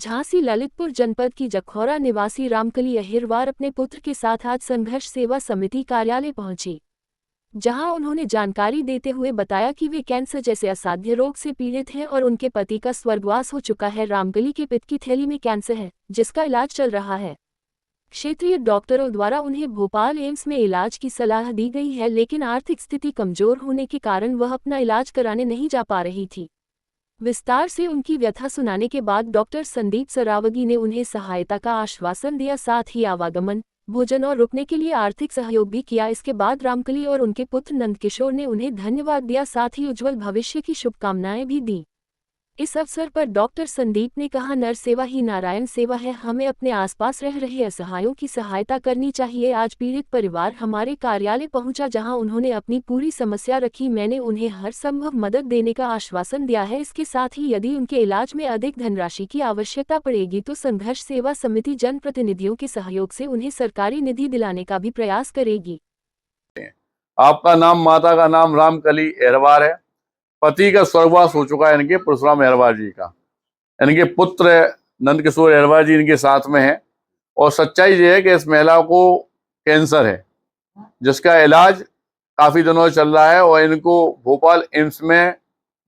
झांसी ललितपुर जनपद की जखौरा निवासी रामकली अहिरवार अपने पुत्र के साथ आज संघर्ष सेवा समिति कार्यालय पहुंची, जहां उन्होंने जानकारी देते हुए बताया कि वे कैंसर जैसे असाध्य रोग से पीड़ित हैं और उनके पति का स्वर्गवास हो चुका है। रामकली के पित्त की थैली में कैंसर है, जिसका इलाज चल रहा है। क्षेत्रीय डॉक्टरों द्वारा उन्हें भोपाल एम्स में इलाज की सलाह दी गई है, लेकिन आर्थिक स्थिति कमजोर होने के कारण वह अपना इलाज कराने नहीं जा पा रही थी। विस्तार से उनकी व्यथा सुनाने के बाद डॉक्टर संदीप सरावगी ने उन्हें सहायता का आश्वासन दिया, साथ ही आवागमन, भोजन और रुकने के लिए आर्थिक सहयोग भी किया। इसके बाद रामकली और उनके पुत्र नंदकिशोर ने उन्हें धन्यवाद दिया, साथ ही उज्जवल भविष्य की शुभकामनाएं भी दी। इस अवसर पर डॉक्टर संदीप ने कहा, नर सेवा ही नारायण सेवा है, हमें अपने आसपास रह रहे असहायों की सहायता करनी चाहिए। आज पीड़ित परिवार हमारे कार्यालय पहुंचा, जहां उन्होंने अपनी पूरी समस्या रखी। मैंने उन्हें हर संभव मदद देने का आश्वासन दिया है। इसके साथ ही यदि उनके इलाज में अधिक धनराशि की आवश्यकता पड़ेगी तो संघर्ष सेवा समिति जनप्रतिनिधियों के सहयोग से उन्हें सरकारी निधि दिलाने का भी प्रयास करेगी। आपका नाम, माता का नाम रामकली अहिरवार है। पति का स्वर्गवास हो चुका है इनके परशुराम अहिरवार जी का। इनके पुत्र नंदकिशोर अहिरवार जी इनके साथ में है। और सच्चाई ये है कि इस महिला को कैंसर है, जिसका इलाज काफी दिनों से चल रहा है और इनको भोपाल एम्स में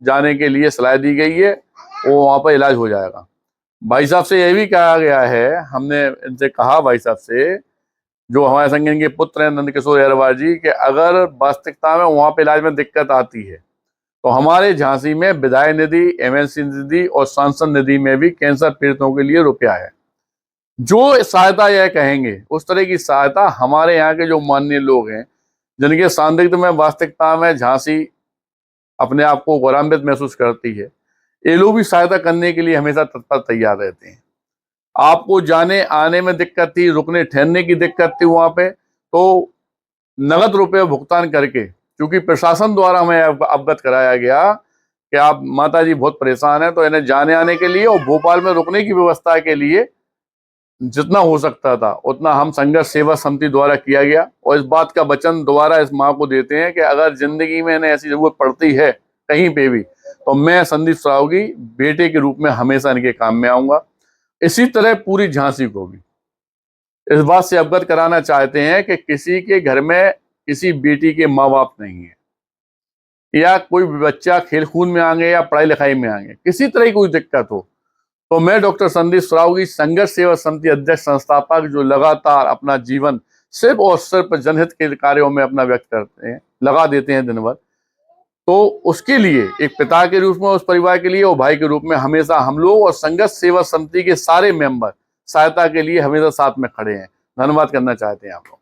जाने के लिए सलाह दी गई है और वहां पर इलाज हो जाएगा। भाई साहब से यह भी कहा गया है, हमने इनसे कहा भाई साहब से, जो हमारे संग इनके पुत्र हैं नंदकिशोर अहिरवार जी, कि अगर वास्तविकता में वहां पर इलाज में दिक्कत आती है तो हमारे झांसी में विधायक निधि, एमएलसी निधि और सांसद निधि में भी कैंसर पीड़ितों के लिए रुपया है। जो सहायता यह कहेंगे उस तरह की सहायता हमारे यहाँ के जो माननीय लोग हैं, जिनके सानिध्य में वास्तविकता में झांसी अपने आप को गौरवान्वित महसूस करती है, ये लोग भी सहायता करने के लिए हमेशा तत्पर तैयार रहते हैं। आपको जाने आने में दिक्कत थी, रुकने ठहरने की दिक्कत थी वहां पे, तो नगद रुपये भुगतान करके, क्योंकि प्रशासन द्वारा हमें अवगत कराया गया कि आप माता जी बहुत परेशान है, तो इन्हें जाने आने के लिए और भोपाल में रुकने की व्यवस्था के लिए जितना हो सकता था उतना हम संघर्ष सेवा समिति द्वारा किया गया। और इस बात का वचन दोबारा इस माँ को देते हैं कि अगर जिंदगी में इन्हें ऐसी जरूरत पड़ती है कहीं पे भी, तो मैं संदीप सरावगी बेटे के रूप में हमेशा इनके काम में आऊंगा। इसी तरह पूरी झांसी को भी इस बात से अवगत कराना चाहते हैं कि किसी के घर में किसी बेटी के माँ बाप नहीं है, या कोई बच्चा खेल कूद में आएंगे या पढ़ाई लिखाई में आएंगे, किसी तरह की कोई दिक्कत हो, तो मैं डॉक्टर संदीप सरावगी संघर्ष सेवा समिति अध्यक्ष संस्थापक, जो लगातार अपना जीवन सिर्फ और सिर्फ जनहित के कार्यों में अपना व्यक्त करते हैं, लगा देते हैं दिन भर, तो उसके लिए एक पिता के रूप में उस परिवार के लिए और भाई के रूप में हमेशा हम लोग और संघर्ष सेवा समिति के सारे मेंबर सहायता के लिए हमेशा साथ में खड़े हैं। धन्यवाद करना चाहते हैं आप लोग।